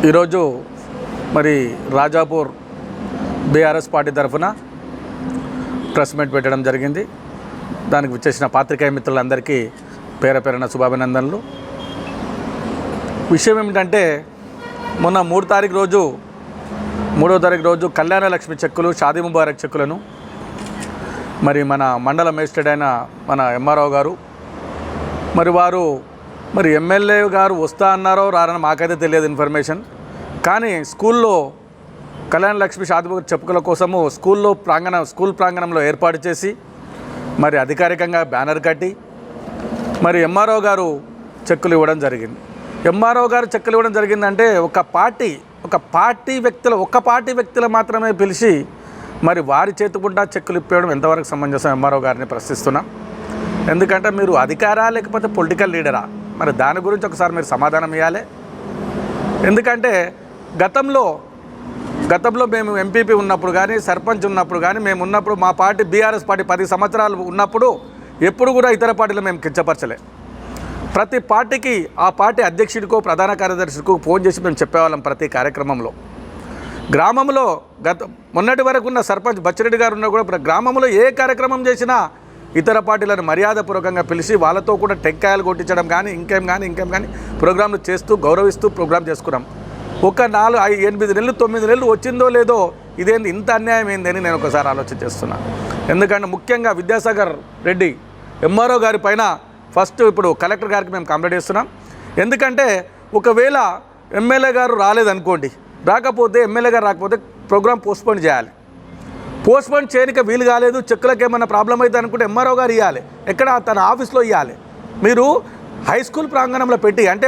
ఈరోజు మరి Rajapur BRS party తరఫున ప్రెస్ మీట్ పెట్టడం జరిగింది. దానికి వచ్చేసిన పాత్రికేయ మిత్రులందరికీ పేరున శుభాభినందనలు. విషయం ఏమిటంటే మొన్న 3వ తారీఖు రోజు కళ్యాణ లక్ష్మి చెక్కులు, షాదీ ముబారక్ చెక్కులను మరి మన మండల మేజిస్ట్రేట్ అయిన మన ఎంఆర్ఓ గారు వారు ఎమ్మెల్యే గారు వస్తా అన్నారో రారని మాకైతే తెలియదు ఇన్ఫర్మేషన్. కానీ స్కూల్లో కళ్యాణ లక్ష్మి షాదీ చెక్కుల కోసము స్కూల్ ప్రాంగణంలో ఏర్పాటు చేసి మరి అధికారికంగా బ్యానర్ కట్టి మరి ఎంఆర్ఓ గారు చెక్కులు ఇవ్వడం జరిగింది. ఎంఆర్ఓ గారు చెక్కులు ఇవ్వడం జరిగిందంటే ఒక పార్టీ వ్యక్తులు మాత్రమే పిలిచి మరి వారి చేతుకుండా చెక్కులు ఇప్పేయడం ఎంతవరకు సమంజసం ఎంఆర్ఓ గారిని ప్రశ్నిస్తున్నాం. ఎందుకంటే మీరు అధికారా లేకపోతే పొలిటికల్ లీడరా? మరి దాని గురించి ఒకసారి మీరు సమాధానం ఇవ్వాలి. ఎందుకంటే గతంలో మేము ఎంపీపీ ఉన్నప్పుడు కానీ, సర్పంచ్ ఉన్నప్పుడు కానీ, మేము ఉన్నప్పుడు మా పార్టీ బీఆర్ఎస్ పార్టీ 10 సంవత్సరాలు ఉన్నప్పుడు ఎప్పుడు కూడా ఇతర పార్టీలు మేము కించపరచలే. ప్రతి పార్టీకి ఆ పార్టీ అధ్యక్షుడికో ప్రధాన కార్యదర్శికో ఫోన్ చేసి మేము చెప్పేవాళ్ళం. ప్రతి కార్యక్రమంలో గ్రామంలో మొన్నటి వరకు ఉన్న సర్పంచ్ బచ్చిరెడ్డి గారు ఉన్నా కూడా గ్రామంలో ఏ కార్యక్రమం చేసినా ఇతర పార్టీలను మర్యాదపూర్వకంగా పిలిచి వాళ్ళతో కూడా టెంకాయలు కొట్టించడం కానీ ఇంకేం కానీ ప్రోగ్రాంలు చేస్తూ గౌరవిస్తూ ప్రోగ్రాం చేసుకున్నాం. ఒక 4, 5, 8 నెలలు 9 నెలలు వచ్చిందో లేదో ఇదేంది ఇంత అన్యాయం ఏందని నేను ఒకసారి ఆలోచన చేస్తున్నాను. ఎందుకంటే ముఖ్యంగా విద్యాసాగర్ రెడ్డి ఎంఆర్ఓ గారి పైన ఫస్ట్ ఇప్పుడు కలెక్టర్ గారికి మేము కంప్లైంట్ చేస్తున్నాం. ఎందుకంటే ఒకవేళ ఎమ్మెల్యే గారు రాకపోతే ఎమ్మెల్యే గారు రాకపోతే ప్రోగ్రాం పోస్ట్పోన్ చేయాలి. పోస్ట్పోన్ చేయడానికి వీలు కాలేదు, చెక్కులకు ఏమైనా ప్రాబ్లం అయితే అనుకుంటే ఎంఆర్ఓ గారు ఇవ్వాలి, ఎక్కడ తన ఆఫీస్లో ఇవ్వాలి. మీరు హై స్కూల్ ప్రాంగణంలో పెట్టి అంటే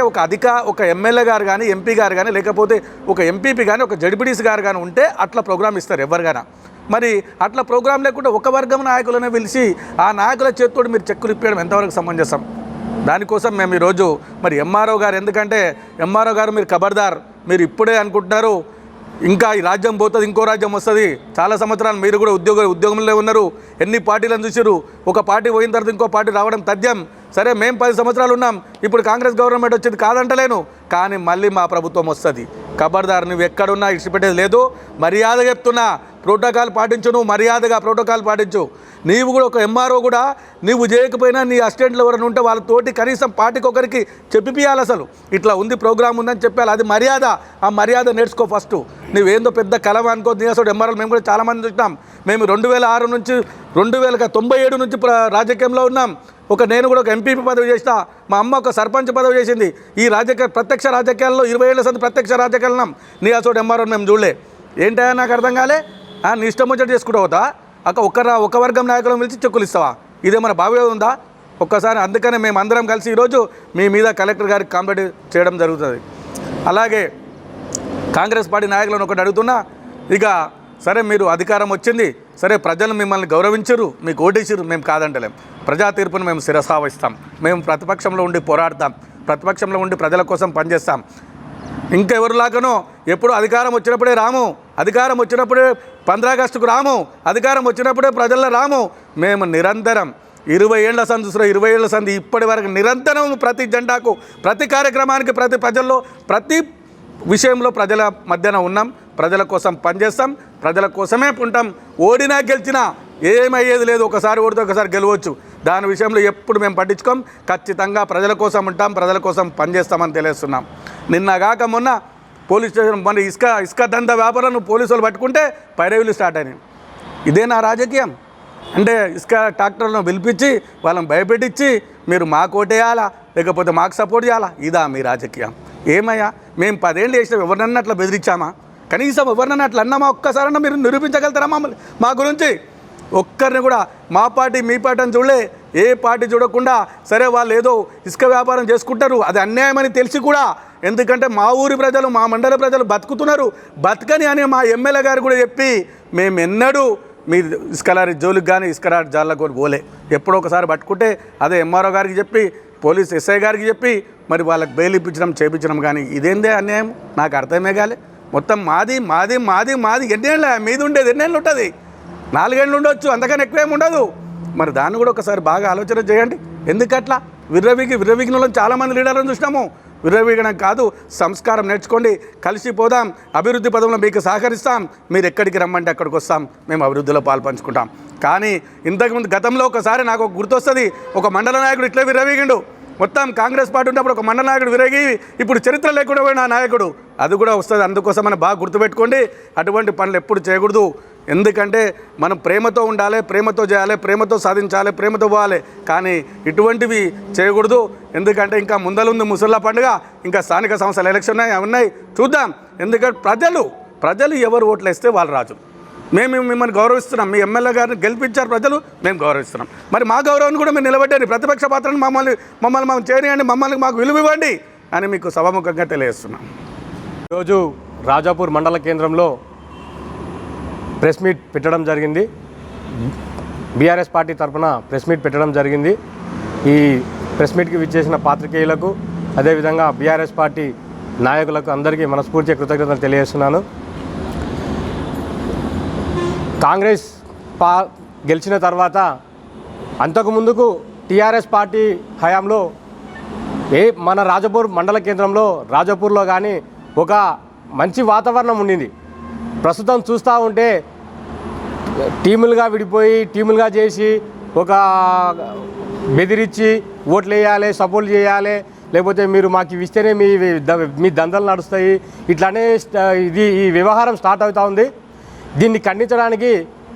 ఒక ఎమ్మెల్యే గారు కానీ, ఎంపీ గారు కానీ, లేకపోతే ఒక ఎంపీపీ కానీ, ఒక జడ్పీటీసీ గారు కానీ ఉంటే అట్లా ప్రోగ్రాం ఇస్తారు ఎవరికైనా. మరి అట్లా ప్రోగ్రాం లేకుండా ఒక వర్గం నాయకులనే పిలిచి ఆ నాయకుల చేతితో మీరు చెక్కులు ఇప్పేయడం ఎంతవరకు సమంజసం? దానికోసం మేము ఈరోజు మరి ఎంఆర్ఓ గారు, ఎందుకంటే ఎంఆర్ఓ గారు మీరు ఖబర్దార్, మీరు ఇప్పుడే అనుకుంటున్నారు ఇంకా ఈ రాజ్యం పోతుంది, ఇంకో రాజ్యం వస్తుంది. చాలా సంవత్సరాలు మీరు కూడా ఉద్యోగంలో ఉన్నారు, ఎన్ని పార్టీలను చూసారు. ఒక పార్టీ పోయిన తర్వాత ఇంకో పార్టీ రావడం తథ్యం. సరే, మేము 10 సంవత్సరాలు ఉన్నాం, ఇప్పుడు కాంగ్రెస్ గవర్నమెంట్ వచ్చింది కాదంటలేను, కానీ మళ్ళీ మా ప్రభుత్వం వస్తుంది. ఖబర్దార్, నువ్వు ఎక్కడున్నా ఇచ్చిపెట్టేది లేదు. మర్యాద చెప్తున్నా, ప్రోటోకాల్ పాటించు, నువ్వు మర్యాదగా ప్రోటోకాల్ పాటించు. నీవు కూడా ఒక ఎంఆర్ఓ కూడా నీవు చేయకపోయినా నీ అసిస్టెంట్లు ఎవరైనా ఉంటే వాళ్ళతోటి కనీసం పార్టీకి ఒకరికి చెప్పిపియాలి. అసలు ఇట్లా ఉంది, ప్రోగ్రామ్ ఉందని చెప్పాలి. అది మర్యాద. ఆ మర్యాద నేర్చుకో ఫస్ట్. నువ్వేందో పెద్ద కలవ అనుకో. నీసోడు ఎంఆర్ఓలు మేము కూడా చాలామంది చూసినాం. మేము 2006 నుంచి 2097 నుంచి రాజకీయంలో ఉన్నాం. నేను కూడా ఒక ఎంపీపీ పదవి చేసిన, మా అమ్మ ఒక సర్పంచ్ పదవి చేసింది. ఈ ప్రత్యక్ష రాజకీయాల్లో 20 ఏళ్ల సంది ప్రత్యక్ష రాజకీయాలు ఉన్నాం. నీ అసోడు ఎంఆర్ఓ మేము చూడలే. ఏంటా నాకు అర్థం కాలే. నీ ఇష్టం వచ్చేట్టు చేసుకుంటావుతా ఒక వర్గం నాయకులను పిలిచి చెక్కులు ఇస్తావా? ఇదేమైనా బాగా ఉందా? ఒక్కసారి అందుకనే మేము అందరం కలిసి ఈరోజు మీ మీద కలెక్టర్ గారికి కంప్లైంట్ చేయడం జరుగుతుంది. అలాగే కాంగ్రెస్ పార్టీ నాయకులను ఒకటి అడుగుతున్నా, ఇక సరే మీరు అధికారం వచ్చింది, సరే ప్రజలు మిమ్మల్ని గౌరవించరు, మీకు ఓటేసిరు, మేము కాదంటలేం. ప్రజా తీర్పును మేము శిరసావహిస్తాం. మేము ప్రతిపక్షంలో ఉండి పోరాడతాం, ప్రతిపక్షంలో ఉండి ప్రజల కోసం పనిచేస్తాం. ఇంకెవరిలాగానో ఎప్పుడు అధికారం వచ్చినప్పుడే రాము, అధికారం వచ్చినప్పుడే 15 ఆగస్టుకు రాము, అధికారం వచ్చినప్పుడే ప్రజల్లో రాము. మేము నిరంతరం 20 ఏళ్ల సంది ఇప్పటి వరకు నిరంతరం ప్రతి జెండాకు, ప్రతి కార్యక్రమానికి, ప్రతి ప్రజల్లో, ప్రతి విషయంలో ప్రజల మధ్యన ఉన్నాం. ప్రజల కోసం పనిచేస్తాం, ప్రజల కోసమే ఉంటాం. ఓడినా గెలిచినా ఏమయ్యేది లేదు. ఒకసారి ఓడితే ఒకసారి గెలవచ్చు. దాని విషయంలో ఎప్పుడు మేము పట్టించుకోం. ఖచ్చితంగా ప్రజల కోసం ఉంటాం, ప్రజల కోసం పనిచేస్తామని తెలియస్తున్నాం. నిన్నగాక మొన్న పోలీస్ స్టేషన్ మన ఇసుక దందా వ్యాపారం పోలీసు వాళ్ళు పట్టుకుంటే పైరవీలు స్టార్ట్ అయినాయి. ఇదే నా రాజకీయం అంటే? ఇసుక ట్రాక్టర్లను పిలిపించి వాళ్ళని భయపెట్టించి మీరు మాకు ఓటేయాలా లేకపోతే మాకు సపోర్ట్ చేయాలా? ఇదా మీ రాజకీయం? ఏమయ్యా, మేము 10 ఏళ్ళు చేసినాం, ఎవరినన్నా అట్లా బెదిరించామా? కనీసం ఎవరినన్నా అట్లా అన్నామా? ఒక్కసారన్నా మీరు నిరూపించగలుగుతారా మమ్మల్ని, మా గురించి? ఒక్కరిని కూడా మా పార్టీ మీ పార్టీ అని చూడలే, ఏ పార్టీ చూడకుండా సరే వాళ్ళు ఏదో ఇసుక వ్యాపారం చేసుకుంటారు, అది అన్యాయమని తెలిసి కూడా, ఎందుకంటే మా ఊరి ప్రజలు, మా మండల ప్రజలు బతుకుతున్నారు, బతకని అని మా ఎమ్మెల్యే గారు కూడా చెప్పి మేము ఎన్నడూ మీ ఇసుకలారి జోలికి కానీ ఇసుకలారి జాళ్ళకు కూడా పోలే. ఎప్పుడో ఒకసారి పట్టుకుంటే అదే ఎంఆర్ఓ గారికి చెప్పి, పోలీస్ ఎస్ఐ గారికి చెప్పి మరి వాళ్ళకి బెయిల్ ఇప్పించడం చేయించడం, కానీ ఇదేందే అన్యాయం? నాకు అర్థమే కాలే. మొత్తం మాది మాది మాది మాది ఎన్నేళ్ళ మీద ఉండేది? ఎన్నేళ్ళు ఉంటుంది? 4 ఏళ్ళు ఉండొచ్చు, అంతకన్నా ఎక్కువేమి ఉండదు. మరి దాన్ని కూడా ఒకసారి బాగా ఆలోచన చేయండి. ఎందుకట్లా విర్రవిగిన వాళ్ళని చాలామంది లీడర్లను చూసినాము. విరవీగడం కాదు, సంస్కారం నేర్చుకోండి, కలిసిపోదాం, అభివృద్ధి పదంలో మీకు సహకరిస్తాం, మీరు ఎక్కడికి రమ్మంటే అక్కడికి వస్తాం, మేము అభివృద్ధిలో పాల్పంచుకుంటాం. కానీ ఇంతకుముందు గతంలో ఒకసారి నాకు గుర్తొస్తుంది, ఒక మండల నాయకుడు ఇట్లా విరవీగిండు. మొత్తం కాంగ్రెస్ పార్టీ ఉన్నప్పుడు ఒక మండల నాయకుడు విరగి ఇప్పుడు చరిత్ర లేకుండా పోయిన నాయకుడు, అది కూడా వస్తుంది. అందుకోసం మనం బాగా గుర్తుపెట్టుకోండి, అటువంటి పనులు ఎప్పుడు చేయకూడదు. ఎందుకంటే మనం ప్రేమతో ఉండాలి, ప్రేమతో చేయాలి, ప్రేమతో సాధించాలి, ప్రేమతో పోవాలి. కానీ ఇటువంటివి చేయకూడదు. ఎందుకంటే ఇంకా ముందలుంది ముసళ్ళ పండుగ, ఇంకా స్థానిక సంస్థల ఎలక్షన్ ఉన్నాయి, చూద్దాం. ఎందుకంటే ప్రజలు ఎవరు ఓట్లు వేస్తే వాళ్ళు రాజు. మేము మిమ్మల్ని గౌరవిస్తున్నాం, మీ ఎమ్మెల్యే గారిని గెలిపించారు ప్రజలు, మేము గౌరవిస్తున్నాం. మరి మా గౌరవాన్ని కూడా మీరు నిలబెట్టండి, ప్రతిపక్ష పాత్రను మమ్మల్ని చేయనియండి, మాకు విలువ ఇవ్వండి అని మీకు సభాముఖంగా తెలియజేస్తున్నాం. ఈరోజు రాజాపూర్ మండల కేంద్రంలో ప్రెస్ మీట్ పెట్టడం జరిగింది. బీఆర్ఎస్ పార్టీ తరఫున ప్రెస్ మీట్ పెట్టడం జరిగింది. ఈ ప్రెస్ మీట్కి విచ్చేసిన పాత్రికేయులకు, అదేవిధంగా బీఆర్ఎస్ పార్టీ నాయకులకు అందరికీ మనస్ఫూర్తిగా కృతజ్ఞతలు తెలియజేస్తున్నాను. కాంగ్రెస్ గెలిచిన తర్వాత అంతకుముందుకు టీఆర్ఎస్ పార్టీ హయాంలో మన రాజాపూర్ మండల కేంద్రంలో రాజాపూర్లో కానీ ఒక మంచి వాతావరణం ఉండింది. ప్రస్తుతం చూస్తూ ఉంటే టీములుగా విడిపోయి, టీములుగా చేసి, ఒక బెదిరించి ఓట్లు వేయాలి, సపోర్ట్ చేయాలి, లేకపోతే మీరు మాకు ఇవి ఇస్తేనే మీ దందలు నడుస్తాయి, ఇట్లానే ఈ వ్యవహారం స్టార్ట్ అవుతూ ఉంది. దీన్ని ఖండించడానికి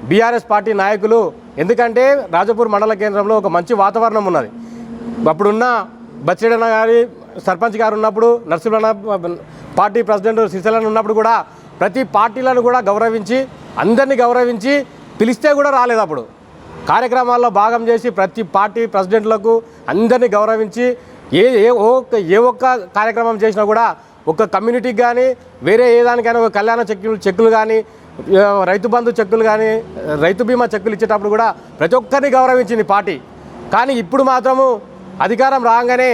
బీఆర్ఎస్ పార్టీ నాయకులు, ఎందుకంటే రాజాపూర్ మండల కేంద్రంలో ఒక మంచి వాతావరణం ఉన్నది. అప్పుడున్న బచ్చిరెడ్డి గారి సర్పంచ్ గారు ఉన్నప్పుడు, నరసింహన్న పార్టీ ప్రెసిడెంట్ సిరిసిల్ల ఉన్నప్పుడు కూడా ప్రతి పార్టీలను కూడా గౌరవించి, అందరినీ గౌరవించి పిలిస్తే కూడా రాలేదు. అప్పుడు కార్యక్రమాల్లో భాగం చేసి ప్రతి పార్టీ ప్రెసిడెంట్లకు అందరినీ గౌరవించి ఏ ఒక్క కార్యక్రమం చేసినా కూడా ఒక కమ్యూనిటీకి కానీ, వేరే ఏదానికైనా ఒక కళ్యాణ చెక్కులు కానీ, రైతు బంధు చెక్కులు కానీ, రైతు బీమా చెక్కులు ఇచ్చేటప్పుడు కూడా ప్రతి ఒక్కరిని గౌరవించింది పార్టీ. కానీ ఇప్పుడు మాత్రము అధికారం రాగానే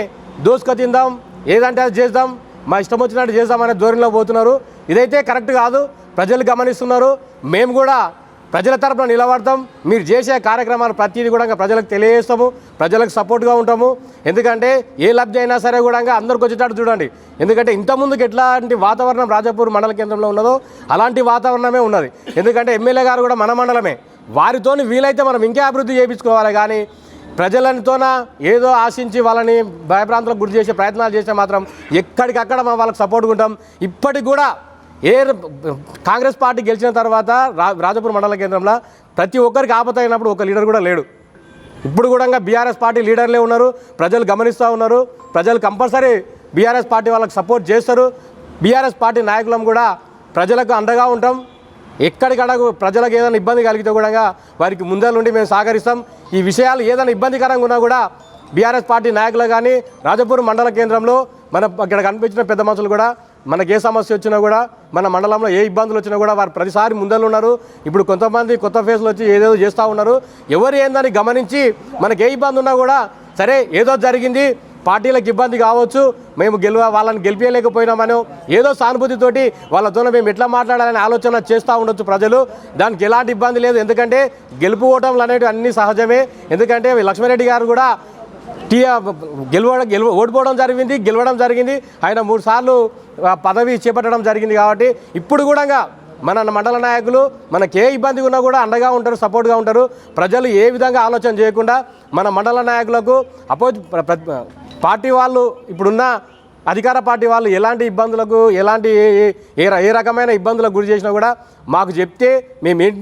దోసుకు తిందాం, ఏదంటే అది చేద్దాం, మా ఇష్టం వచ్చినట్టు చేద్దామనే ధోరణిలో పోతున్నారు. ఇదైతే కరెక్ట్ కాదు. ప్రజలు గమనిస్తున్నారు. మేము కూడా ప్రజల తరపున నిలబడతాం. మీరు చేసే కార్యక్రమాలు ప్రతిదీ కూడా ప్రజలకు తెలియజేస్తాము, ప్రజలకు సపోర్ట్గా ఉంటాము. ఎందుకంటే ఏ లబ్ధి అయినా సరే కూడా అందరికి వచ్చేటట్టు చూడండి. ఎందుకంటే ఇంతకుముందుకు ఎట్లాంటి వాతావరణం రాజాపూర్ మండల కేంద్రంలో ఉన్నదో అలాంటి వాతావరణమే ఉన్నది. ఎందుకంటే ఎమ్మెల్యే గారు కూడా మన మండలమే. వారితోని వీలైతే మనం ఇంకా అభివృద్ధి చేయించుకోవాలి. కానీ ప్రజలతోన ఏదో ఆశించి వాళ్ళని భయభ్రాంతులకు గురి చేసే ప్రయత్నాలు చేస్తే మాత్రం ఎక్కడికక్కడ మనం వాళ్ళకి సపోర్ట్గా ఉంటాం. ఇప్పటికి కూడా కాంగ్రెస్ పార్టీ గెలిచిన తర్వాత రాజాపూర్ మండల కేంద్రంలో ప్రతి ఒక్కరికి ఆపత అయినప్పుడు ఒక లీడర్ కూడా లేడు. ఇప్పుడు కూడా బీఆర్ఎస్ పార్టీ లీడర్లే ఉన్నారు. ప్రజలు గమనిస్తూ ఉన్నారు. ప్రజలు కంపల్సరీ బీఆర్ఎస్ పార్టీ వాళ్ళకి సపోర్ట్ చేస్తారు. బీఆర్ఎస్ పార్టీ నాయకులం కూడా ప్రజలకు అండగా ఉంటాం. ఎక్కడికడకు ప్రజలకు ఏదైనా ఇబ్బంది కలిగితే కూడా వారికి ముందర నుండి మేము సహకరిస్తాం. ఈ విషయాలు ఏదైనా ఇబ్బందికరంగా ఉన్నా కూడా బీఆర్ఎస్ పార్టీ నాయకులు కానీ, రాజాపూర్ మండల కేంద్రంలో ఇక్కడ కనిపించిన పెద్ద మనుషులు కూడా మనకి ఏ సమస్య వచ్చినా కూడా, మన మండలంలో ఏ ఇబ్బందులు వచ్చినా కూడా వారు ప్రతిసారి ముందలు ఉన్నారు. ఇప్పుడు కొంతమంది కొత్త ఫేస్లు వచ్చి ఏదేదో చేస్తూ ఉన్నారు. ఎవరు ఏందని గమనించి మనకి ఏ ఇబ్బంది ఉన్నా కూడా, సరే ఏదో జరిగింది, పార్టీలకు ఇబ్బంది కావచ్చు, మేము వాళ్ళని గెలిపించలేకపోయినామనో ఏదో సానుభూతితోటి వాళ్ళతో మేము ఎట్లా మాట్లాడాలని ఆలోచన చేస్తూ ఉండొచ్చు ప్రజలు. దానికి ఎలాంటి ఇబ్బంది లేదు. ఎందుకంటే గెలుపు ఓటములు అనేవి అన్నీ సహజమే. ఎందుకంటే లక్ష్మారెడ్డి గారు కూడా ఓడిపోవడం జరిగింది, గెలవడం జరిగింది. ఆయన 3 సార్లు పదవి చేపట్టడం జరిగింది. కాబట్టి ఇప్పుడు కూడా మన మండల నాయకులు మనకి ఏ ఇబ్బంది ఉన్నా కూడా అండగా ఉంటారు, సపోర్ట్గా ఉంటారు. ప్రజలు ఏ విధంగా ఆలోచన చేయకుండా మన మండల నాయకులకు పార్టీ వాళ్ళు, ఇప్పుడున్న అధికార పార్టీ వాళ్ళు ఎలాంటి ఇబ్బందులకు, ఎలాంటి ఏ రకమైన ఇబ్బందులకు గురి చేసినా కూడా మాకు చెప్తే మేము ఏం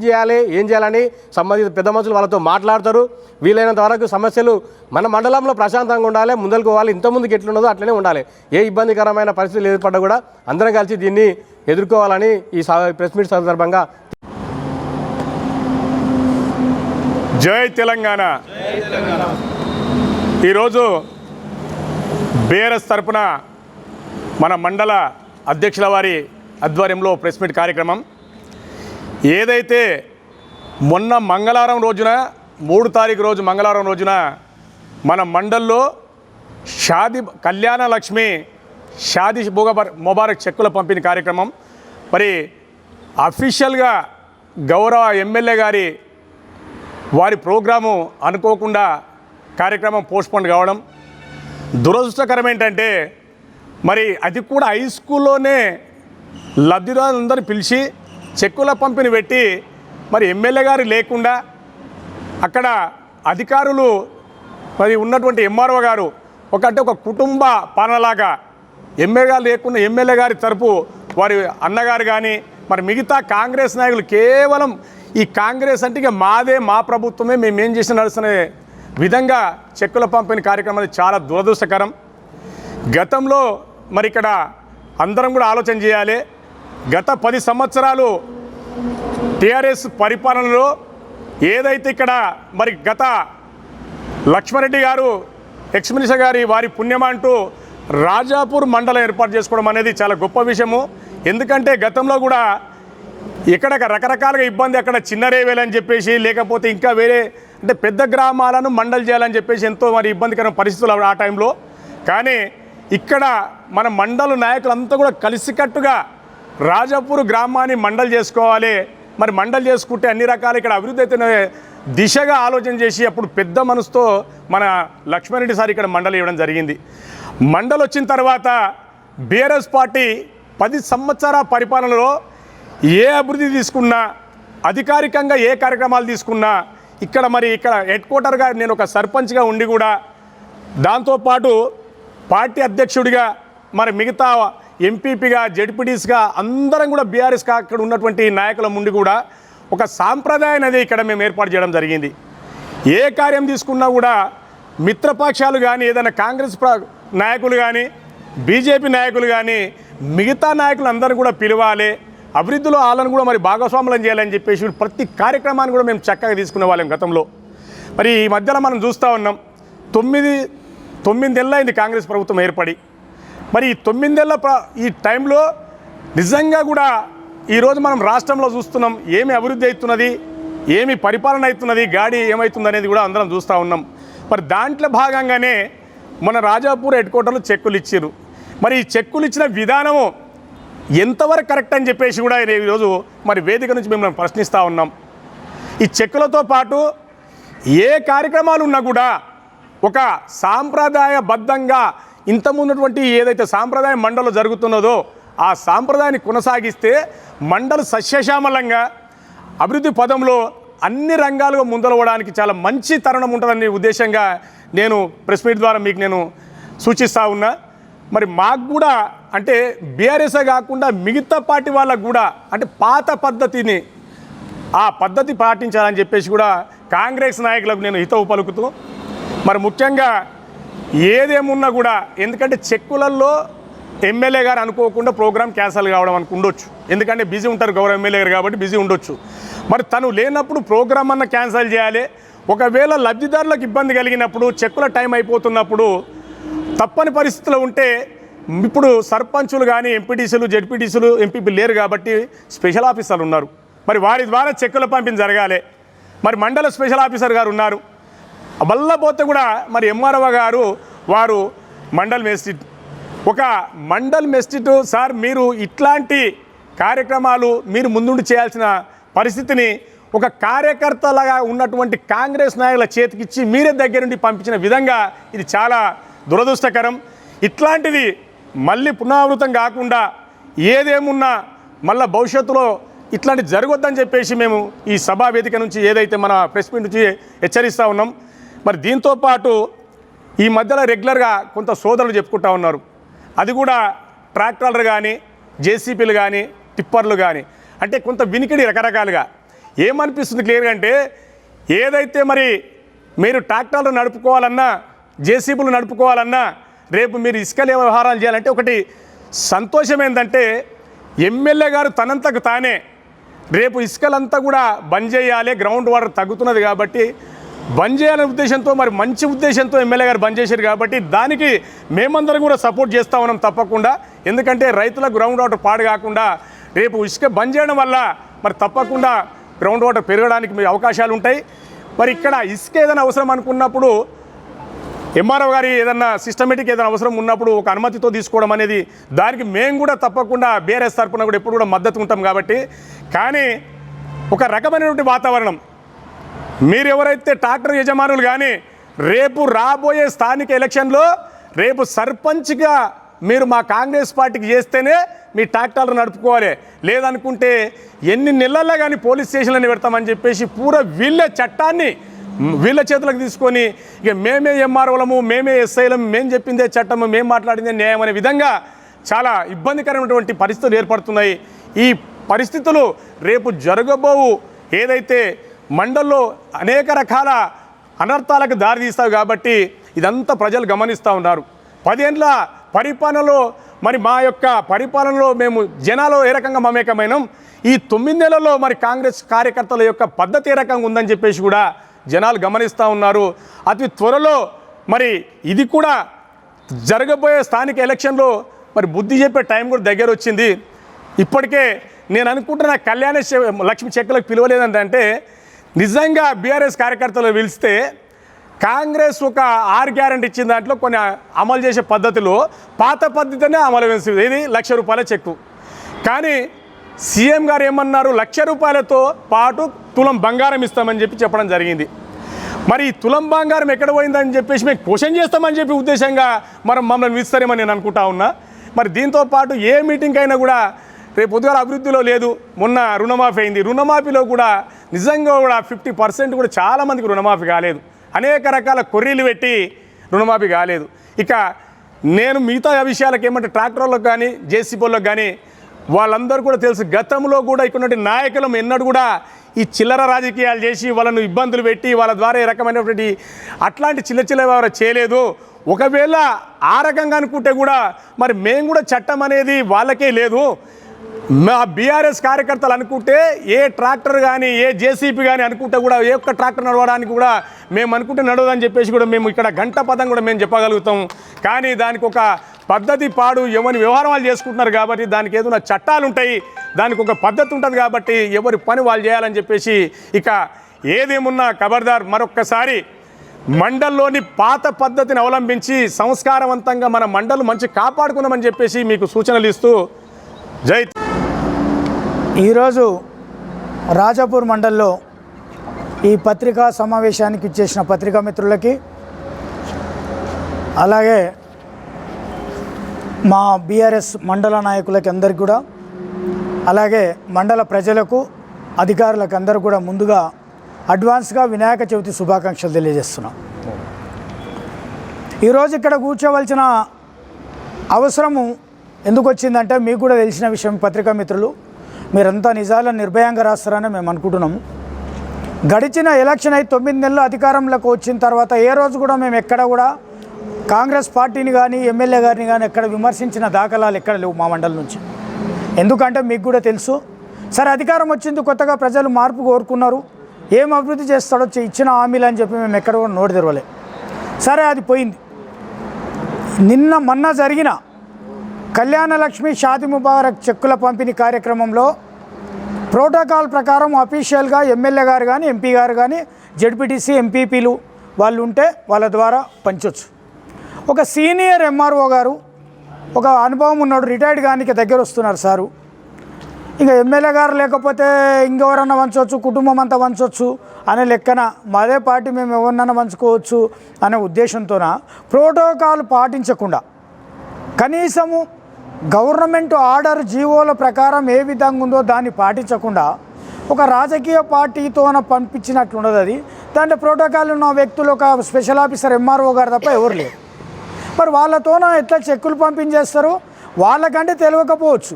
చేయాలని సంబంధిత పెద్ద మనుషులు వాళ్ళతో మాట్లాడతారు. వీలైనంత వరకు సమస్యలు మన మండలంలో ప్రశాంతంగా ఉండాలి, ముందరకు పోవాలి. ఇంతకుముందుకు ఎట్లున్నదో అట్లనే ఉండాలి. ఏ ఇబ్బందికరమైన పరిస్థితులు ఏర్పడ్డా కూడా అందరం కలిసి దీన్ని ఎదుర్కోవాలని ఈ ప్రెస్ మీట్ సందర్భంగా. జై తెలంగాణ. ఈరోజు బీఆర్ఎస్ తరపున మన మండల అధ్యక్షుల వారి ఆధ్వర్యంలో ప్రెస్ మీట్ కార్యక్రమం. ఏదైతే మొన్న మంగళవారం రోజున 3 తారీఖు రోజు మంగళవారం రోజున మన మండల్లో కళ్యాణ లక్ష్మి షాదీ ముబారక్ చెక్కుల పంపిణీ కార్యక్రమం మరి అఫీషియల్గా గౌరవ ఎమ్మెల్యే గారి వారి ప్రోగ్రాము అనుకోకుండా కార్యక్రమం పోస్ట్పోన్ కావడం. దురదృష్టకరం ఏంటంటే మరి అది కూడా హై స్కూల్లోనే లబ్ధిదారులందరినీ పిలిచి చెక్కుల పంపిణీ పెట్టి మరి ఎమ్మెల్యే గారు లేకుండా అక్కడ అధికారులు మరి ఉన్నటువంటి ఎంఆర్ఓ గారు ఒక కుటుంబ పాలనలాగా ఎమ్మెల్యే గారి తరపు వారి అన్నగారు కానీ మరి మిగతా కాంగ్రెస్ నాయకులు కేవలం ఈ కాంగ్రెస్ అంటే ఇక మాదే మా ప్రభుత్వమే మేమేం చేసిన నడుస్తునే విధంగా చెక్కుల పంపిణీ కార్యక్రమం చాలా దురదృష్టకరం. గతంలో మరి ఇక్కడ అందరం కూడా ఆలోచన చేయాలి. గత 10 సంవత్సరాలు టీఆర్ఎస్ పరిపాలనలో ఏదైతే ఇక్కడ మరి గత లక్ష్మారెడ్డి గారు ఎక్స్ మినిస్టర్ గారి వారి పుణ్యమంటూ రాజాపూర్ మండలం ఏర్పాటు చేసుకోవడం అనేది చాలా గొప్ప విషయము. ఎందుకంటే గతంలో కూడా ఇక్కడ రకరకాలుగా ఇబ్బంది, అక్కడ చిన్న రేవేలు అని చెప్పేసి లేకపోతే ఇంకా వేరే అంటే పెద్ద గ్రామాలను మండల్ చేయాలని చెప్పేసి ఎంతో మరి ఇబ్బందికరమైన పరిస్థితులు ఆ టైంలో. కానీ ఇక్కడ మన మండల నాయకులంతా కూడా కలిసికట్టుగా రాజాపూర్ గ్రామాన్ని మండల్ చేసుకోవాలి, మరి మండల్ చేసుకుంటే అన్ని రకాల ఇక్కడ అభివృద్ధి అయితే దిశగా ఆలోచన చేసి అప్పుడు పెద్ద మనసుతో మన లక్ష్మారెడ్డి సార్ ఇక్కడ మండలి ఇవ్వడం జరిగింది. మండలి వచ్చిన తర్వాత బీఆర్ఎస్ పార్టీ 10 సంవత్సరాల పరిపాలనలో ఏ అభివృద్ధి తీసుకున్నా, అధికారికంగా ఏ కార్యక్రమాలు తీసుకున్నా ఇక్కడ హెడ్ క్వార్టర్గా నేను ఒక సర్పంచ్గా ఉండి కూడా దాంతోపాటు పార్టీ అధ్యక్షుడిగా మరి మిగతా ఎంపీపీగా జెడ్పీటీస్గా అందరం కూడా బీఆర్ఎస్గా అక్కడ ఉన్నటువంటి నాయకుల ముందు కూడా ఒక సాంప్రదాయం అనేది ఇక్కడ మేము ఏర్పాటు చేయడం జరిగింది. ఏ కార్యం తీసుకున్నా కూడా మిత్రపక్షాలు కానీ ఏదైనా కాంగ్రెస్ నాయకులు కానీ బీజేపీ నాయకులు కానీ మిగతా నాయకులు అందరూ కూడా పిలవాలి, అభివృద్ధిలో వాళ్ళను కూడా మరి భాగస్వాములను చేయాలని చెప్పేసి ప్రతి కార్యక్రమాన్ని కూడా మేము చక్కగా తీసుకునే వాళ్ళం గతంలో. మరి ఈ మధ్యలో మనం చూస్తూ ఉన్నాం 9 నెలలు అయింది కాంగ్రెస్ ప్రభుత్వం ఏర్పడి. మరి ఈ 9 నెలల ఈ టైంలో నిజంగా కూడా ఈరోజు మనం రాష్ట్రంలో చూస్తున్నాం ఏమి అభివృద్ధి అవుతున్నది, ఏమి పరిపాలన అవుతున్నది, గాడి ఏమవుతుంది అనేది కూడా అందరం చూస్తూ ఉన్నాం. మరి దాంట్లో భాగంగానే మన రాజాపూర్ హెడ్ క్వార్టర్లో చెక్కులు ఇచ్చారు. మరి ఈ చెక్కులు ఇచ్చిన విధానము ఎంతవరకు కరెక్ట్ అని చెప్పేసి కూడా ఈరోజు మరి వేదిక నుంచి మిమ్మల్ని ప్రశ్నిస్తూ ఉన్నాం. ఈ చెక్కులతో పాటు ఏ కార్యక్రమాలు ఉన్నా కూడా ఒక సాంప్రదాయబద్ధంగా ఇంతకుమున్నటువంటి ఏదైతే సాంప్రదాయ మండలం జరుగుతున్నదో ఆ సాంప్రదాయాన్ని కొనసాగిస్తే మండలి సస్యశ్యామలంగా అభివృద్ధి పదంలో అన్ని రంగాలుగా ముందలవడానికి చాలా మంచి తరుణం ఉంటుందనే ఉద్దేశంగా నేను ప్రెస్ మీట్ ద్వారా మీకు నేను సూచిస్తూ ఉన్నా. మరి మాకు కూడా అంటే బీఆర్ఎస్ఏ కాకుండా మిగతా పార్టీ వాళ్ళకు కూడా అంటే పాత పద్ధతిని ఆ పద్ధతి పాటించాలని చెప్పేసి కూడా కాంగ్రెస్ నాయకులకు నేను హితవు పలుకుతూ మరి ముఖ్యంగా ఏదేమున్నా కూడా ఎందుకంటే చెక్కులలో ఎమ్మెల్యే గారు అనుకోకుండా ప్రోగ్రామ్ క్యాన్సల్ కావడం ఉండొచ్చు, ఎందుకంటే బిజీ ఉంటారు గౌరవ ఎమ్మెల్యే గారు కాబట్టి బిజీ ఉండొచ్చు. మరి తను లేనప్పుడు ప్రోగ్రామ్ అన్న క్యాన్సల్ చేయాలి. ఒకవేళ లబ్ధిదారులకు ఇబ్బంది కలిగినప్పుడు చెక్కుల టైం అయిపోతున్నప్పుడు తప్పని పరిస్థితుల్లో ఉంటే ఇప్పుడు సర్పంచులు కానీ ఎంపీటీసీలు జెడ్పీటీసీలు ఎంపీపీ లేరు కాబట్టి స్పెషల్ ఆఫీసర్లు ఉన్నారు. మరి వారి ద్వారా చెక్కుల పంపిణీ జరగాలి. మరి మండల స్పెషల్ ఆఫీసర్ గారు ఉన్నారు. మళ్ళా పోతే కూడా మరి ఎంఆర్ఓ గారు వారు మండల్ మేజిస్ట్రేట్ ఒక మండల్ మేజిస్ట్రేట్ సార్ మీరు ఇట్లాంటి కార్యక్రమాలు మీరు ముందుండి చేయాల్సిన పరిస్థితిని ఒక కార్యకర్తలాగా ఉన్నటువంటి కాంగ్రెస్ నాయకుల చేతికిచ్చి మీరే దగ్గరుండి పంపించిన విధంగా ఇది చాలా దురదృష్టకరం. ఇట్లాంటిది మళ్ళీ పునరావృతం కాకుండా ఏదేమున్నా మళ్ళీ భవిష్యత్తులో ఇట్లాంటి జరగొద్దని చెప్పేసి మేము ఈ సభా వేదిక నుంచి ఏదైతే మన ప్రెస్ మీట్ నుంచి హెచ్చరిస్తూ ఉన్నాం. మరి దీంతోపాటు ఈ మధ్యలో రెగ్యులర్గా కొంత సోదరులు చెప్పుకుంటూ ఉన్నారు, అది కూడా ట్రాక్టర్లు కానీ జేసీపీలు కానీ టిప్పర్లు కానీ అంటే కొంత వినికిడి రకరకాలుగా ఏమనిపిస్తుంది క్లియర్గా అంటే ఏదైతే మరి మీరు ట్రాక్టర్లు నడుపుకోవాలన్నా జేసీబీలు నడుపుకోవాలన్నా రేపు మీరు ఇసుక వ్యవహారాలు చేయాలంటే ఒకటి సంతోషం ఏంటంటే ఎమ్మెల్యే గారు తనంతకు తానే రేపు ఇసుకలంతా కూడా బంద్ చేయాలి, గ్రౌండ్ వాటర్ తగ్గుతున్నది కాబట్టి బంద్ చేయాలనే ఉద్దేశంతో మరి మంచి ఉద్దేశంతో ఎమ్మెల్యే గారు బంద్ చేశారు కాబట్టి దానికి మేమందరం కూడా సపోర్ట్ చేస్తూ ఉన్నాం తప్పకుండా. ఎందుకంటే రైతులకు గ్రౌండ్ వాటర్ పాడు కాకుండా రేపు ఇసుక బంద్ చేయడం వల్ల మరి తప్పకుండా గ్రౌండ్ వాటర్ పెరగడానికి మీ అవకాశాలు ఉంటాయి. మరి ఇక్కడ ఇసుక ఏదైనా అవసరం అనుకున్నప్పుడు ఎంఆర్ఓ గారి ఏదన్నా సిస్టమేటిక్ ఏదైనా అవసరం ఉన్నప్పుడు ఒక అనుమతితో తీసుకోవడం అనేది దానికి మేము కూడా తప్పకుండా బీఆర్ఎస్ తరఫున కూడా ఎప్పుడు కూడా మద్దతు ఉంటాం కాబట్టి. కానీ ఒక రకమైనటువంటి వాతావరణం మీరు ఎవరైతే ట్రాక్టర్ యజమానులు కానీ రేపు రాబోయే స్థానిక ఎలక్షన్లో రేపు సర్పంచ్గా మీరు మా కాంగ్రెస్ పార్టీకి చేస్తేనే మీ ట్రాక్టర్లు నడుపుకోవాలి, లేదనుకుంటే ఎన్ని నెలల్లో కానీ పోలీస్ స్టేషన్లని పెడతామని చెప్పేసి వీళ్ళ చట్టాన్ని వీళ్ళ చేతులకు తీసుకొని ఇక మేమే ఎంఆర్ఓలము, మేమే ఎస్ఐలము, మేము చెప్పిందే చట్టము, మేము మాట్లాడిందే న్యాయం అనే విధంగా చాలా ఇబ్బందికరమైనటువంటి పరిస్థితులు ఏర్పడుతున్నాయి. ఈ పరిస్థితులు రేపు జరగబోవు ఏదైతే మండల్లో అనేక రకాల అనర్థాలకు దారితీస్తాయి కాబట్టి ఇదంతా ప్రజలు గమనిస్తూ ఉన్నారు. 10 ఏళ్ళ పరిపాలనలో మరి మా యొక్క పరిపాలనలో మేము జనాలు ఏ రకంగా మమేకమైనాం, ఈ 9 నెలల్లో మరి కాంగ్రెస్ కార్యకర్తల యొక్క పద్ధతి ఏ రకంగా ఉందని చెప్పేసి కూడా జనాలు గమనిస్తూ ఉన్నారు. అతి త్వరలో మరి ఇది కూడా జరగబోయే స్థానిక ఎలక్షన్లో మరి బుద్ధి చెప్పే టైం కూడా దగ్గర వచ్చింది. ఇప్పటికే నేను అనుకుంటున్న కళ్యాణ లక్ష్మి చెక్కులకు పిలవలేదంటే నిజంగా బీఆర్ఎస్ కార్యకర్తలు పిలిస్తే కాంగ్రెస్ ఒక 6 గ్యారెంటీ ఇచ్చిన దాంట్లో కొన్ని అమలు చేసే పద్ధతిలో పాత పద్ధతినే అమలు చేస్తుంది. ఇది ₹1,00,000 చెక్కు. కానీ సీఎం గారు ఏమన్నారు, ₹1,00,000తో పాటు తులం బంగారం ఇస్తామని చెప్పడం జరిగింది. మరి ఈ తులం బంగారం ఎక్కడ పోయిందని చెప్పేసి మేము క్వశ్చన్ చేస్తామని చెప్పి ఉద్దేశంగా మమ్మల్ని ఇస్తారేమని నేను అనుకుంటా ఉన్నా. మరి దీంతో పాటు ఏ మీటింగ్ అయినా కూడా రేపు పొద్దుగాల అభివృద్ధిలో లేదు. మొన్న రుణమాఫీ అయింది, రుణమాఫీలో కూడా నిజంగా కూడా 50% కూడా చాలామందికి రుణమాఫీ కాలేదు. అనేక రకాల కొర్రీలు పెట్టి రుణమాఫీ కాలేదు. ఇక నేను మిగతా విషయాలకు ఏమంటే ట్రాక్టర్లకు కానీ జేసీబీలకు కానీ వాళ్ళందరూ కూడా తెలుసు. గతంలో కూడా ఇక్కడ నాయకులం ఎన్నడూ కూడా ఈ చిల్లర రాజకీయాలు చేసి వాళ్ళను ఇబ్బందులు పెట్టి వాళ్ళ ద్వారా ఏ రకమైనటువంటి అట్లాంటి చిల్ల వ్యవహారం చేయలేదు. ఒకవేళ ఆ రకంగా అనుకుంటే కూడా మరి మేము కూడా చట్టం అనేది వాళ్ళకే లేదు. మా బీఆర్ఎస్ కార్యకర్తలు అనుకుంటే ఏ ట్రాక్టర్ కానీ ఏ జేసీబీ కానీ అనుకుంటే కూడా ఏ ఒక్క ట్రాక్టర్ నడవడానికి కూడా మేము అనుకుంటే నడవదని చెప్పేసి కూడా మేము ఇక్కడ గంట పదం కూడా మేము చెప్పగలుగుతాం. కానీ దానికి ఒక పద్ధతి పాడు ఎవరి వ్యవహారం వాళ్ళు చేసుకుంటున్నారు కాబట్టి దానికి ఏదైనా చట్టాలు ఉంటాయి, దానికి ఒక పద్ధతి ఉంటుంది కాబట్టి ఎవరి పని వాళ్ళు చేయాలని చెప్పేసి ఇక ఏదేమున్నా ఖబర్దార్ మరొక్కసారి మండల్లోని పాత పద్ధతిని అవలంబించి సంస్కారవంతంగా మన మండలు మంచి కాపాడుకుందామని చెప్పేసి మీకు సూచనలు ఇస్తూ జై. ఈరోజు రాజాపూర్ మండల్లో ఈ పత్రికా సమావేశానికి ఇచ్చేసిన పత్రికా మిత్రులకి, అలాగే మా బీఆర్ఎస్ మండల నాయకులకి అందరికీ కూడా, అలాగే మండల ప్రజలకు అధికారులకు అందరూ కూడా ముందుగా అడ్వాన్స్గా వినాయక చవితి శుభాకాంక్షలు తెలియజేస్తున్నాం. ఈరోజు ఇక్కడ కూర్చోవలసిన అవసరము ఎందుకు వచ్చిందంటే మీకు కూడా తెలిసిన విషయం. పత్రికా మిత్రులు మీరంతా నిజాలను నిర్భయంగా రాస్తారని మేము అనుకుంటున్నాము. గడిచిన ఎలక్షన్ అయి 9 నెలలు అధికారంలోకి వచ్చిన తర్వాత ఏ రోజు కూడా మేము ఎక్కడ కూడా కాంగ్రెస్ పార్టీని కానీ ఎమ్మెల్యే గారిని కానీ ఎక్కడ విమర్శించిన దాఖలాలు ఎక్కడ లేవు మా మండలం నుంచి. ఎందుకంటే మీకు కూడా తెలుసు, సరే అధికారం వచ్చింది, కొత్తగా ప్రజలు మార్పు కోరుకున్నారు, ఏం అభివృద్ధి చేస్తాడో ఇచ్చిన హామీలు అని చెప్పి మేము ఎక్కడ కూడా నోటి తెరవలే. సరే అది పోయింది. మొన్న జరిగిన కళ్యాణ లక్ష్మి షాది ముబారక్ చెక్కుల పంపిణీ కార్యక్రమంలో ప్రోటోకాల్ ప్రకారం అఫీషియల్గా ఎమ్మెల్యే గారు కానీ ఎంపీ గారు కానీ జెడ్పీటీసీ ఎంపీపీలు వాళ్ళు ఉంటే వాళ్ళ ద్వారా పంచవచ్చు. ఒక సీనియర్ ఎంఆర్ఓ గారు, ఒక అనుభవం ఉన్నాడు, రిటైర్డ్ గానికి దగ్గర వస్తున్నారు సారు, ఇంకా ఎమ్మెల్యే గారు లేకపోతే ఇంకెవరన్నా వంచవచ్చు, కుటుంబం అంతా వంచవచ్చు అనే లెక్కన మాదే పార్టీ మేము ఎవరినైనా వంచుకోవచ్చు అనే ఉద్దేశంతోన ప్రోటోకాల్ పాటించకుండా కనీసము గవర్నమెంట్ ఆర్డర్ జీవోల ప్రకారం ఏ విధంగా ఉందో దాన్ని పాటించకుండా ఒక రాజకీయ పార్టీతోన పంపించినట్లుండదు. అది దాంట్లో ప్రోటోకాల్ ఉన్న వ్యక్తులు ఒక స్పెషల్ ఆఫీసర్ ఎంఆర్ఓ గారు తప్ప ఎవరు లేరు. మరి వాళ్ళతోన ఎట్లా చెక్కులు పంపించేస్తారు వాళ్ళకంటే తెలియకపోవచ్చు.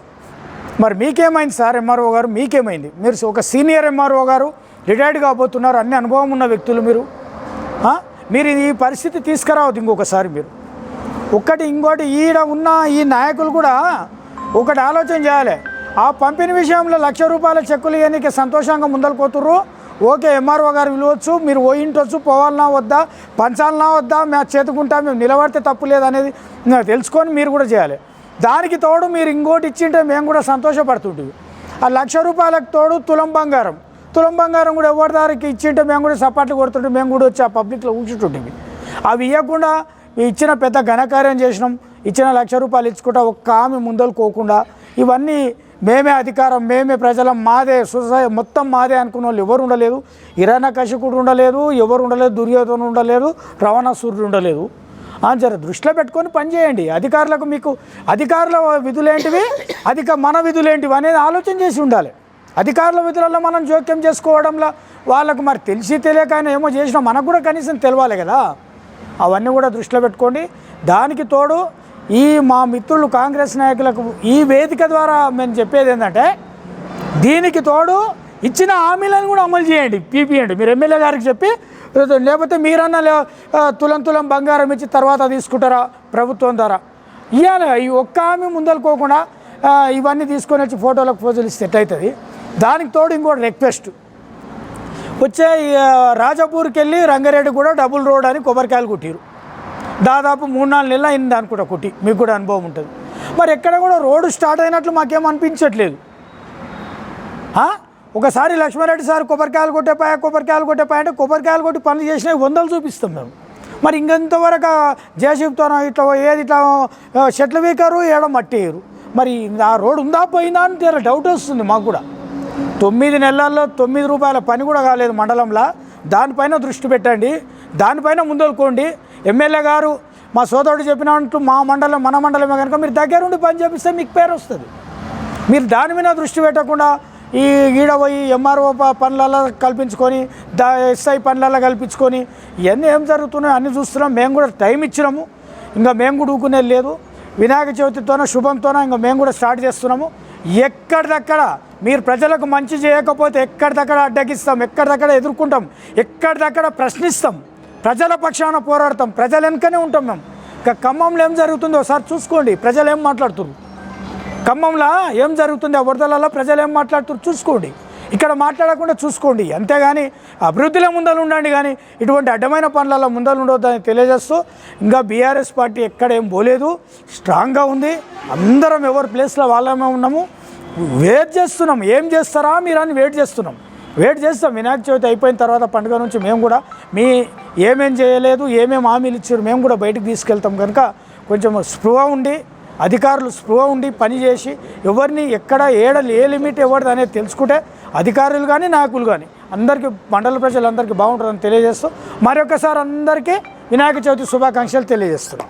మరి మీకేమైంది సార్ ఎంఆర్ఓ గారు, మీకేమైంది? మీరు ఒక సీనియర్ ఎంఆర్ఓ గారు, రిటైర్డ్ కాబోతున్నారు, అన్ని అనుభవం ఉన్న వ్యక్తులు మీరు ఈ పరిస్థితి తీసుకురావద్దు ఇంకొకసారి. మీరు ఇంకోటి ఈడ ఉన్న ఈ నాయకులు కూడా ఒకటి ఆలోచన చేయాలి. ఆ పంపిణీ విషయంలో ₹1,00,000 చెక్కులు ఇవన్నీ సంతోషంగా ముందలు పోతుర్రు. ఓకే, ఎంఆర్ఓ గారు విలువచ్చు, మీరు పోయింటొచ్చు, పోవాలన్నా వద్దా, పంచాలన్నా వద్దా, మేము చేతుకుంటా, మేము నిలబడితే తప్పు లేదనేది తెలుసుకొని మీరు కూడా చేయాలి. దానికి తోడు మీరు ఇంకోటి ఇచ్చింటే మేము కూడా సంతోషపడుతుంటివి. ఆ ₹1,00,000 తోడు తులం బంగారం కూడా ఎవరి దారికి ఇచ్చింటే మేము కూడా సపాట్లు కొడుతుంటే మేము కూడా వచ్చి ఆ పబ్లిక్లో కూర్చుంటుంటివి. అవి ఇవ్వకుండా ఇచ్చిన పెద్ద ఘనకార్యం చేసినాం, ఇచ్చిన ₹1,00,000 ఇచ్చుకుంటా ఒక్క ఆమె ముందలు కోకుండా ఇవన్నీ మేమే అధికారం, మేమే ప్రజలం, మాదే సొసైటీ మొత్తం మాదే అనుకున్న వాళ్ళు ఎవరు ఉండలేదు. హిరణ్యకశిపుడు ఉండలేదు, ఎవరు ఉండలేదు, దుర్యోధను ఉండలేదు, రావణాసురుడు ఉండలేదు. జర దృష్టిలో పెట్టుకొని పనిచేయండి. అధికారులకు మీకు అధికారుల విధులేంటివి, మన విధులేంటివి అనేది ఆలోచన చేసి ఉండాలి. అధికారుల విధులలో మనం జోక్యం చేసుకోవడంలో వాళ్ళకు మరి తెలిసి తెలియక ఆయన ఏమో చేసినా మనకు కూడా కనీసం తెలవాలి కదా. అవన్నీ కూడా దృష్టిలో పెట్టుకోండి. దానికి తోడు ఈ మా మిత్రులు కాంగ్రెస్ నాయకులకు ఈ వేదిక ద్వారా మేము చెప్పేది ఏంటంటే, దీనికి తోడు ఇచ్చిన హామీలను కూడా అమలు చేయండి, పీపీయండి. మీరు ఎమ్మెల్యే గారికి చెప్పి, లేకపోతే మీరన్నా తులం బంగారం ఇచ్చి తర్వాత తీసుకుంటారా ప్రభుత్వం ద్వారా ఇవ్వాలి. ఈ ఒక్క హామీ ముందలుకోకుండా ఇవన్నీ తీసుకొని వచ్చి ఫోటోలకు పోజులు ఇస్తే ఎట్లయితుంది. దానికి తోడు ఇంకోటి రిక్వెస్ట్, వచ్చే రాజాపూర్కి వెళ్ళి రంగారెడ్డి కూడా డబుల్ రోడ్ అని కొబ్బరికాయలు కుట్టిరు. దాదాపు 3-4 నెలలు అయింది అనుకుంటా కుట్టి, మీకు కూడా అనుభవం ఉంటుంది. మరి ఎక్కడ కూడా రోడ్డు స్టార్ట్ అయినట్లు మాకేం అనిపించట్లేదు. ఒకసారి లక్ష్మారెడ్డి సార్ కొబ్బరికాయలు కొట్టే అంటే కొబ్బరికాయలు కొట్టి పనులు చేసినవి 100 చూపిస్తాం మేము. మరి ఇంకెంతవరకు జేసీబీతోనో ఇట్లా ఏది ఇట్లా చెట్లు వీకారు, ఏడో మట్టి వేయరు. మరి ఆ రోడ్డు ఉందా పోయిందా అని తీరా డౌట్ వస్తుంది మాకు కూడా. 9 నెలల్లో 9 రూపాయల పని కూడా కాలేదు మండలంలో. దానిపైన దృష్టి పెట్టండి, దానిపైన ముందలుకోండి. ఎమ్మెల్యే గారు మా సోదరుడు చెప్పినట్టు మన మండలమే కనుక మీరు దగ్గరుండి పని చేపిస్తే మీకు పేరు వస్తుంది. మీరు దాని మీద దృష్టి పెట్టకుండా ఈ ఈడ పోయి ఎంఆర్ఓ పనులలో కల్పించుకొని ఎస్ఐ పనులలో కల్పించుకొని ఇవన్నీ ఏం జరుగుతున్నాయో అన్నీ చూస్తున్నాం. మేము కూడా టైం ఇచ్చినాము, ఇంకా మేము కూడా ఊకునేది లేదు. వినాయక చవితితోనో శుభంతోనో ఇంకా మేము కూడా స్టార్ట్ చేస్తున్నాము. ఎక్కడిదక్కడ మీరు ప్రజలకు మంచి చేయకపోతే ఎక్కడిదక్కడ అడ్డగిస్తాం, ఎక్కడిదక్కడ ఎదుర్కొంటాం, ఎక్కడిదక్కడ ప్రశ్నిస్తాం, ప్రజల పక్షాన పోరాడతాం, ప్రజల వెనుకనే ఉంటాం మేము. ఇక ఖమ్మంలో ఏం జరుగుతుందో ఒకసారి చూసుకోండి, ప్రజలు ఏం మాట్లాడుతున్నారు, ఖమ్మంలో ఏం జరుగుతుంది, ఆ వరదలలో ప్రజలు ఏం మాట్లాడుతున్నారు చూసుకోండి. ఇక్కడ మాట్లాడకుండా చూసుకోండి, అంతేగాని అభివృద్ధిలో ముందలు ఉండండి, కానీ ఇటువంటి అడ్డమైన పనులలో ముందలు ఉండొద్దని తెలియజేస్తూ, ఇంకా బీఆర్ఎస్ పార్టీ ఎక్కడ ఏం పోలేదు, స్ట్రాంగ్గా ఉంది. అందరం ఎవరి ప్లేస్లో వాళ్ళమే ఉన్నాము. వెయిట్ చేస్తున్నాం, ఏం చేస్తారా మీరు అని వెయిట్ చేస్తాం. వినాయక చవితి అయిపోయిన తర్వాత పండుగ నుంచి మేము కూడా ఏమేం చేయలేదు, ఏమేమి హామీలు ఇచ్చారు మేము కూడా బయటకు తీసుకెళ్తాం. కనుక కొంచెం స్పృహ ఉండి, అధికారులు స్పృహ ఉండి పని చేసి ఎవరిని ఎక్కడ ఏ లిమిట్ ఎవరిది అనేది తెలుసుకుంటే అధికారులు కానీ నాయకులు కానీ అందరికీ మండల ప్రజలందరికీ బాగుంటుందని తెలియజేస్తూ మరొకసారి అందరికీ వినాయక చవితి శుభాకాంక్షలు తెలియజేస్తున్నాం.